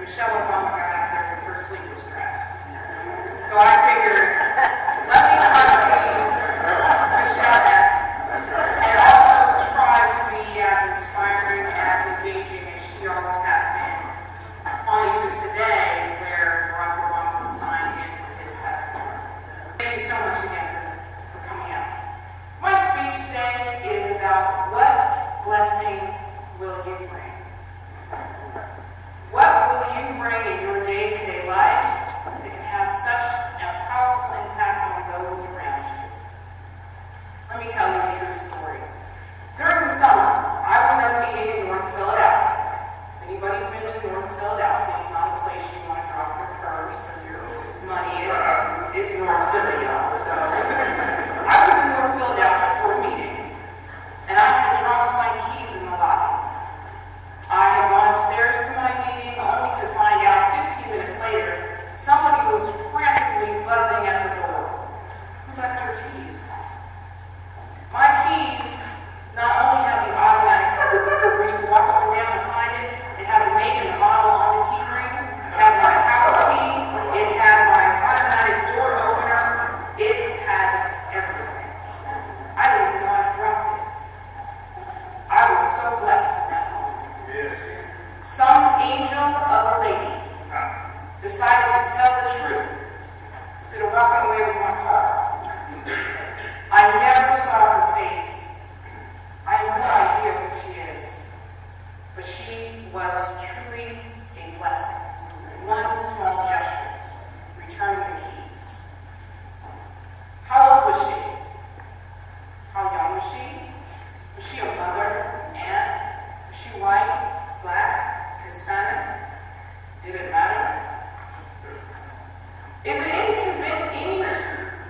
Michelle Obama got out there with her sleeveless dress. So I figured, let me Michelle-esque, and also try to be as inspiring, as engaging as she always has been, on even today, where Barack Obama was signed in for his second term. Thank you so much again for coming out. My speech today is about what blessing will you bring? What will you bring in your day-to-day life that can have such a powerful impact on those around you? Let me tell you a true story. During the summer, I was at a meeting in North Philadelphia. If anybody's been to North Philadelphia, it's not a place you want to drop your purse or your money. It's North Philly, y'all. So I was in North Philadelphia for a meeting, and I had dropped my keys in the lobby. I had gone upstairs to my meeting only to find out 15 minutes later somebody was frantically buzzing at the door. Who left your keys? My keys not only have the automatic where you can walk up and down and find it, it had the make and the model on the key ring, it had my house key, it had my automatic door opener, it had everything. I didn't even know I dropped it. I was so blessed in that moment. Yes. Some angel of a lady decided to tell the truth instead of walking away with my car. I never saw her face. I have no idea who she is, but she was truly a blessing. One small gesture, returning the keys. How old was she? How young was she? Was she a mother, aunt? Was she white, black, Hispanic? Did it matter? Is it any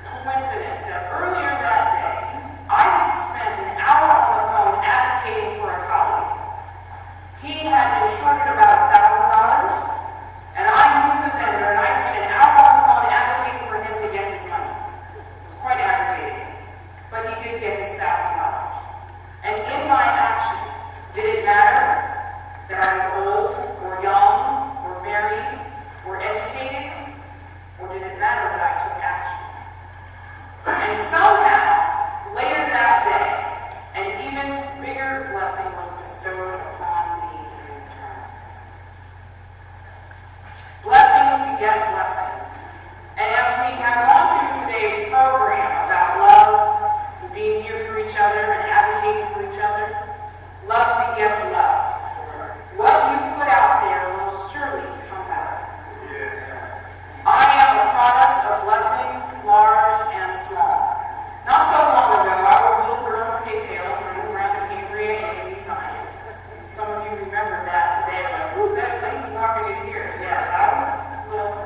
coincidence that earlier that day, I had spent an hour on the phone advocating for a colleague? He had been shorted about $1,000, and I knew the vendor, and I spent an hour on the phone advocating for him to get his money. It was quite aggravating, but he did get his $1,000. And in my action, did it matter that I was old, or young, or married, or educated? Or did it matter that I took action? And somehow, later that day, an even bigger blessing was bestowed upon me in return. Blessings beget blessings. And as we have gone through today's program about love, and being here for each other, and advocating for each other, love begets love. What you put out there will surely come back. I am a product of blessings, large and small. Not so long ago, I was a little girl in pigtails running around the Cambria and Mt Sinai. Some of you remember that today. Like, who's that lady walking in here? Yeah, I was little.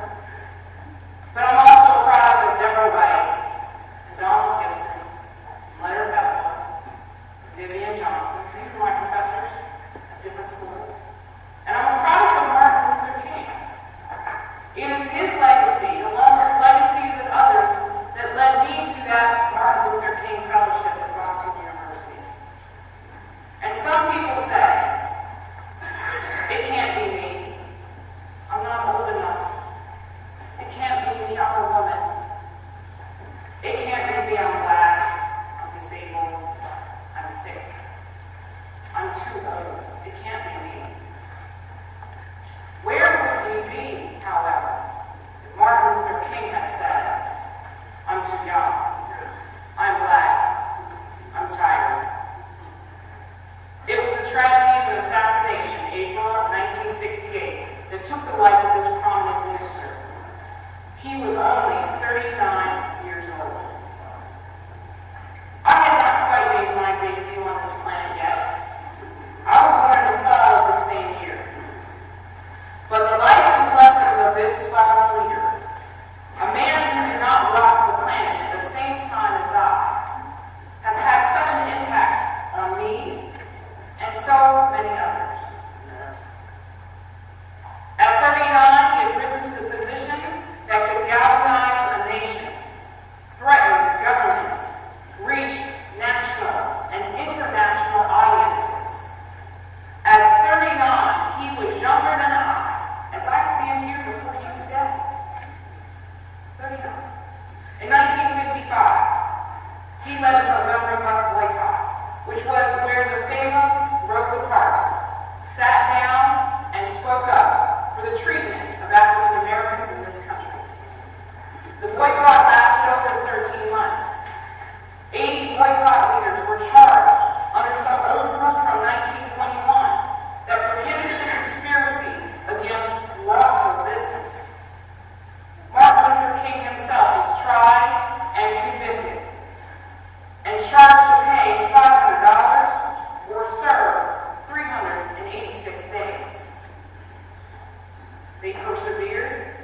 They persevered.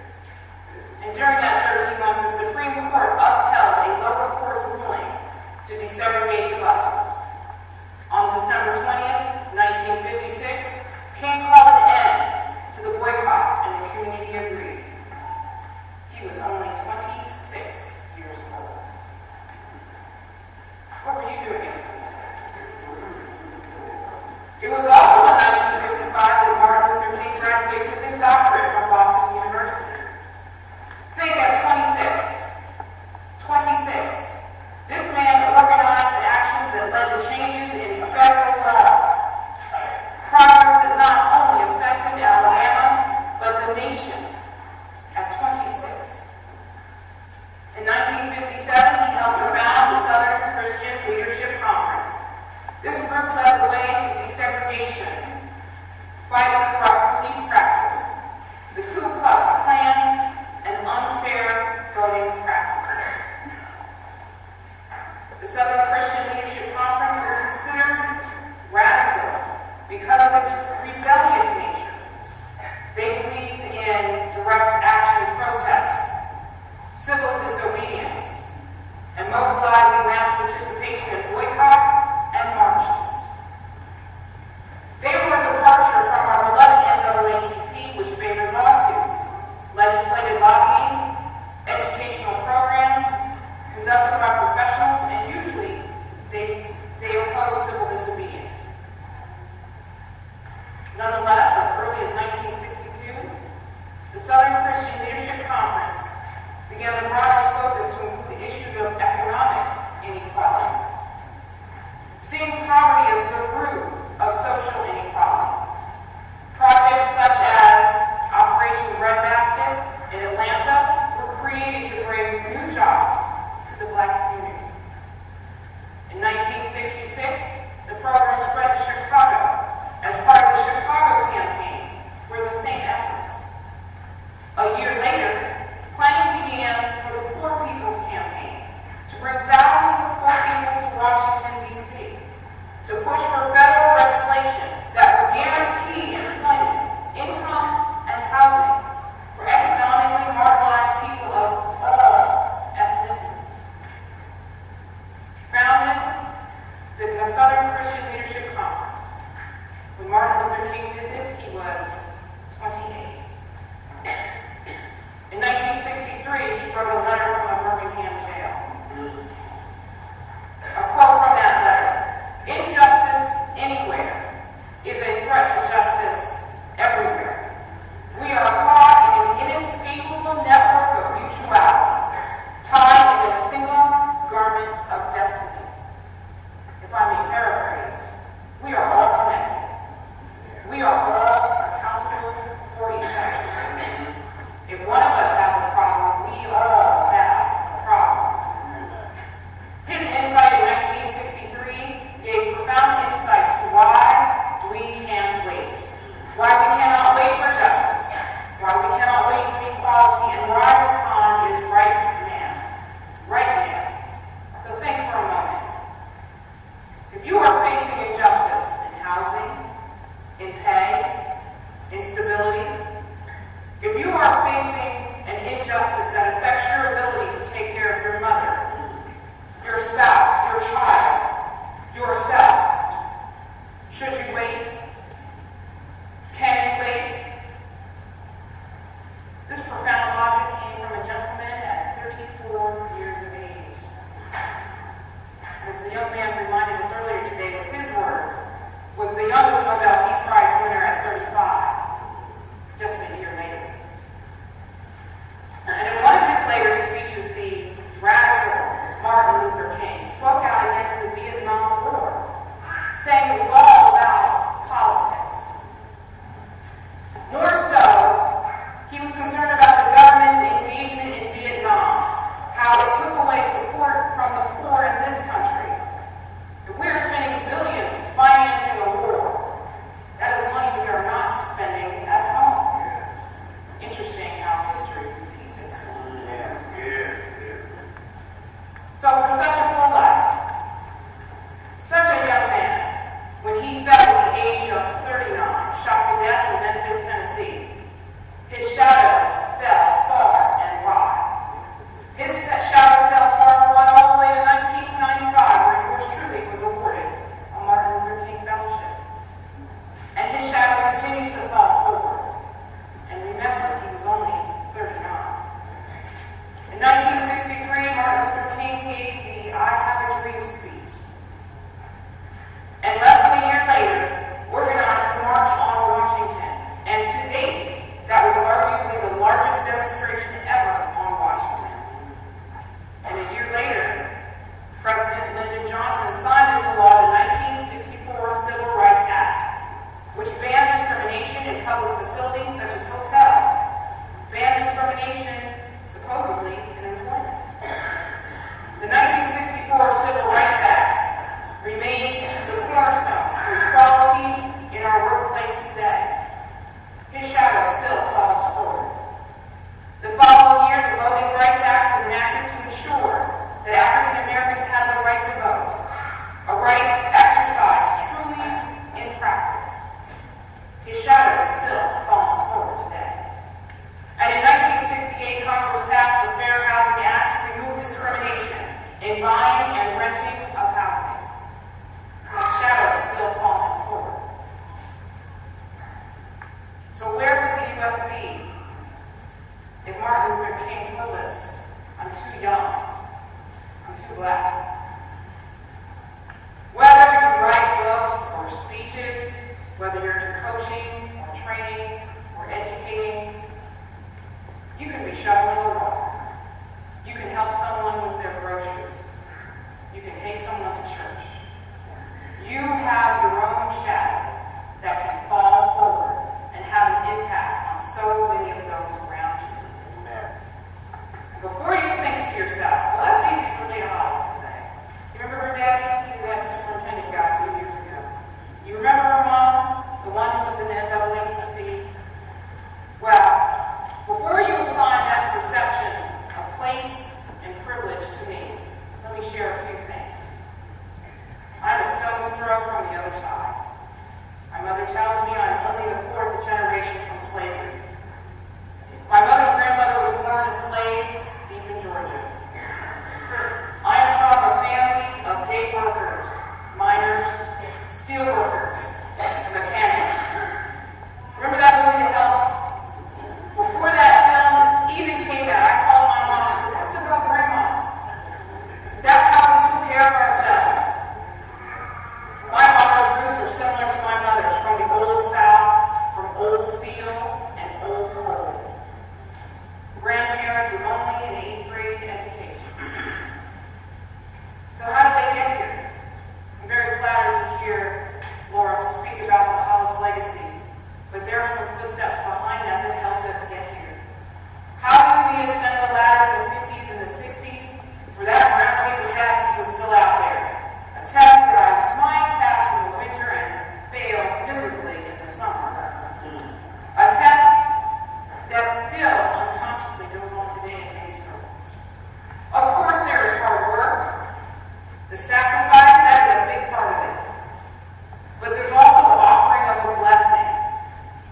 And during that 13 months, the Supreme Court upheld a lower court's ruling to desegregate the buses. On December 20th, 1956, King called an end to the boycott, and the community agreed. He was only 26 years old. What were you doing at 26? It was also in 1955 that Martin Luther King graduates with his doctorate from Boston University. Think at 26. 26. This man organized actions that led to changes in federal law. Progress that not only affected Alabama, but the nation at 26. In 1957, he helped to found the Southern Christian Leadership Conference. This group led the way to desegregation, fighting corrupt police practice, the Ku Klux Klan, and unfair voting practices. The Southern Christian Leadership Conference was considered radical because of its rebellious nature. They believed in direct action protest, civil disobedience, and mobilizing mass participation in boycotts and marches. They were a departure from our beloved NAACP, which favored lawsuits, legislative lobbying, educational programs conducted by professionals, and usually they opposed civil disobedience. Nonetheless, as early as 1962, the Southern Christian Leadership Conference began to broaden its focus to include issues of economic inequality, seeing poverty as the root of social inequality. Projects such as Operation Breadbasket in Atlanta were created to bring new jobs to the Black community. In 1966, the program spread to Chicago as part of the Chicago campaign, where the same efforts. A year later, planning began for the Poor People's Campaign to bring thousands of poor people to Washington, D.C., to push for federal legislation that would guarantee employment, income, and housing for economically marginalized people of all ethnicities. Founded the Southern Christian Leadership Conference. When Martin Luther King did this, he was 28. In 1963, he wrote a letter from a Birmingham jail. A quote from that letter: "Injustice anywhere is a threat to justice everywhere. We are caught in an inescapable network of mutuality, tied in a single garment of destiny." If I may paraphrase, we are all connected. We are all accountable for each other. If one of us has a problem, we all have a problem. His insight in 1963 gave profound insight to why we can't wait, why we cannot wait for justice, why we cannot wait for equality, and why the time is right now. Right now. So think for a moment. If you are facing injustice in housing, in pay, instability, if you are facing an injustice that affects your ability to take care of your mother, your spouse, your child, yourself, should you wait? Can you wait? This profound logic came from a gentleman at 34 years of age. As the young man reminded us earlier today, with his words, was the youngest Nobel Peace Prize winner at 35, just a year later. And in one of his later speeches, demonstration ever on Washington. And a year later, President Lyndon Johnson signed into law the 1964 Civil Rights Act, which banned discrimination in public facilities such as hotels, banned discrimination, supposedly, in employment. The 1964 Civil Rights Act remains the cornerstone for equality in our workplace today. His shadow still falls forward. The following year, the Voting Rights Act was enacted to ensure that African Americans had the right to vote, a right exercised truly in practice. His shadow is still falling forward today. And in 1968, Congress passed the Fair Housing Act to remove discrimination in buying and renting of housing. His shadow is still falling forward. So where would the U.S. be if Martin Luther King told us, "I'm too young, I'm too black"? Whether you write books or speeches, whether you're into coaching or training or educating, you can be shoveling a walk. You can help someone with their groceries. You can take someone to church. You have your own shadow that can fall forward and have an impact on so many of those around you. Amen. Before you think to yourself, well, that's easy for Leah Hollis to say. You remember her daddy? He was that superintendent guy a few years ago. You remember her mom? The one who was in the NAACP? Well, before you assign that perception of place and privilege to me, let me share a few things. I'm a stone's throw from the other side. My mother tells me I'm only the fourth generation from slavery. My mother's grandmother was born a slave deep in Georgia. I am from a family of day workers, miners, steel workers, and mechanics. Remember that movie, The Help? Before that film even came out, I called my mom and said, "That's about Grandma." That's how we took care of ourselves. My father's roots are similar to my mother's, from the old South, from old steel and old coal. Grandparents with only an 8th grade education. So how did they get here? I'm very flattered to hear Laura speak about the Hollis legacy, but there are some footsteps behind that that helped us get here. How did we ascend the ladder in the 50s and the 60s where that brown paper test was still out there? A test that I might pass in the winter and fail miserably in the summer. A test that still unconsciously goes on today in many circles. Of course, there is hard work. The sacrifice, that is a big part of it. But there's also the offering of a blessing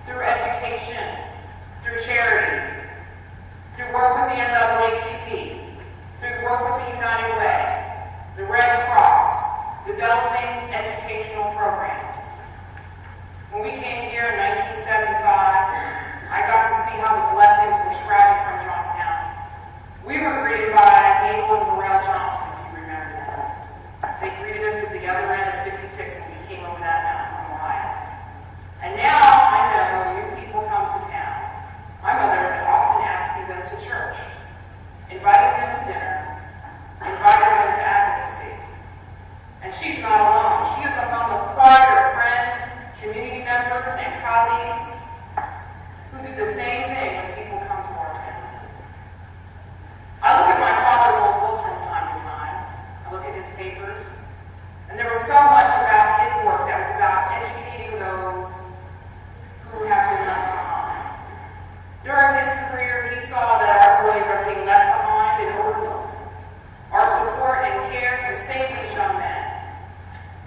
through education, through charity, through work with the NAACP, through work with the United Way, the Red Cross, developing educational programs. When we came here in 1975, I got to see how the blessings were sprouting from Johnstown. We were greeted by Mabel and Burrell Johnson, if you remember that. They greeted us at the other end of 56 when we came over that mountain from Ohio. And now I know when new people come to town, my mother is often asking them to church, inviting them to dinner, inviting them to advocacy. And she's not alone. She is among a choir of friends, community members, and colleagues who do the same thing when people come to our town. I look at my father's old books from time to time. I look at his papers. And there was so much about his work that was about educating those who have been left behind. During his career, he saw that our boys are being left behind and overlooked. Our support and care can save these young men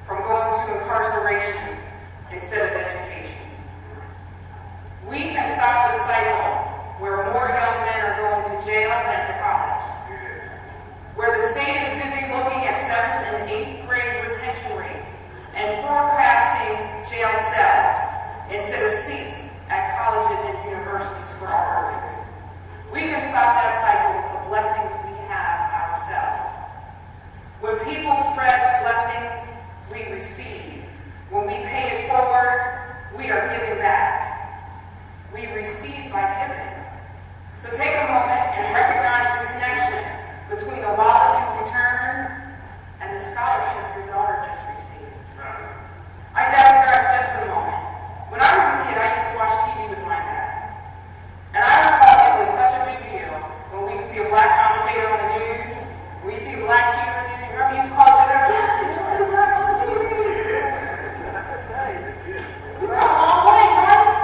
from going to incarceration instead of education. We can stop the cycle where more young men are going to jail than to college, where the state is busy looking at 7th and 8th grade retention rates and forecasting jail cells instead of seats at colleges and universities for our boys. We can stop that cycle with the blessings we have ourselves. When people spread blessings, we receive. When we pay it forward, we are giving back. We receive by giving. So take a moment and recognize the connection between the wallet you returned and the scholarship your daughter just received. I digress just a moment. When I was a kid, I used to watch TV with my dad. And I recall it was such a big deal when we would see a black commentator on the news, we see a black cheerleader. Remember, we used to call each other, yes, there's a black on the TV. We've come a long way, right?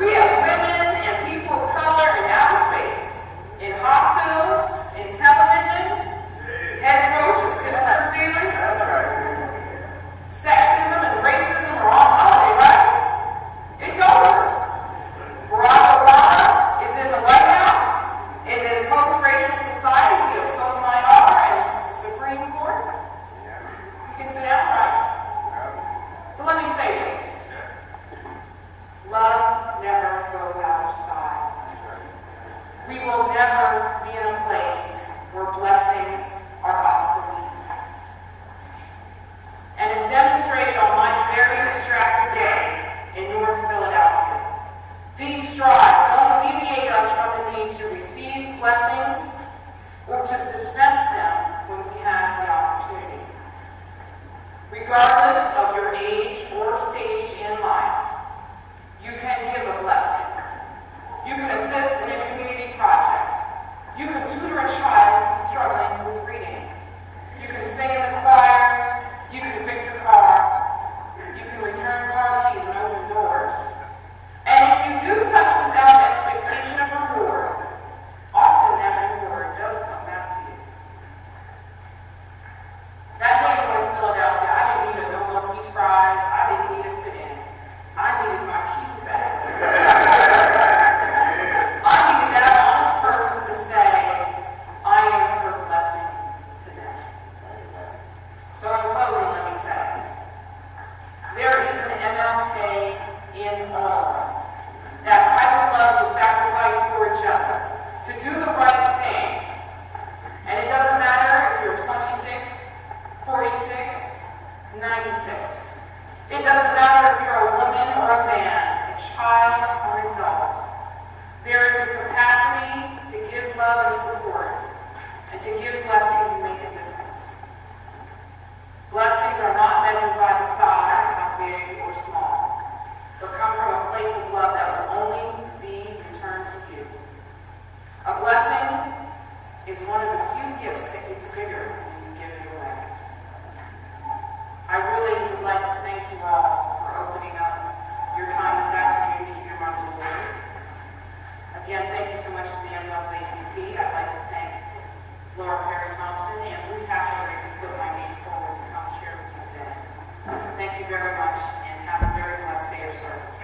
We have women and people of color in outer space, in hospitals, in television, head coach of Pittsburgh Steelers. Sexism and racism are on holiday, right? It's over. Barack Obama is in the White House. In this post-racial society, we have Sotomayor and the Supreme Court. You can sit down, right? But let me say this. Love never goes out of style. We will never be in a place where blessings are obsolete. And as demonstrated on my very distracted day in North Philadelphia, these strides don't alleviate us from the need to receive blessings or to dispense them when we have the opportunity. Regardless of your age or stage in life, you can give a blessing. You can assist in a community project. You can tutor a child struggling with reading. You can sing in the choir. You can fix a car. You can return car keys and open doors. And if you do such without expectation of reward, often that reward does come back to you. That day in North Philadelphia, I didn't need a Nobel Peace Prize. I didn't need a sit-in. I needed my keys back. I needed that honest person to say, I am her blessing today. So in closing, let me say, there is an MLK in all of us. That type of love to sacrifice for each other, to do the right thing. And it doesn't matter if you're 26, 46, 96. It doesn't matter if you're a woman or a man, a child or an adult. There is the capacity to give love and support, and to give blessings and make a difference. Blessings are not measured by the size, how big or small, but come from a place of love that will only be returned to you. A blessing is one of the few gifts that gets bigger when you give it away. I really would like to thank you all for opening up your time this afternoon to hear my little voice. Again, thank you so much to the NAACP. I'd like to thank Laura Perry Thompson and Liz Hassler who put my name forward to come share with you today. Thank you very much, and have a very blessed day of service.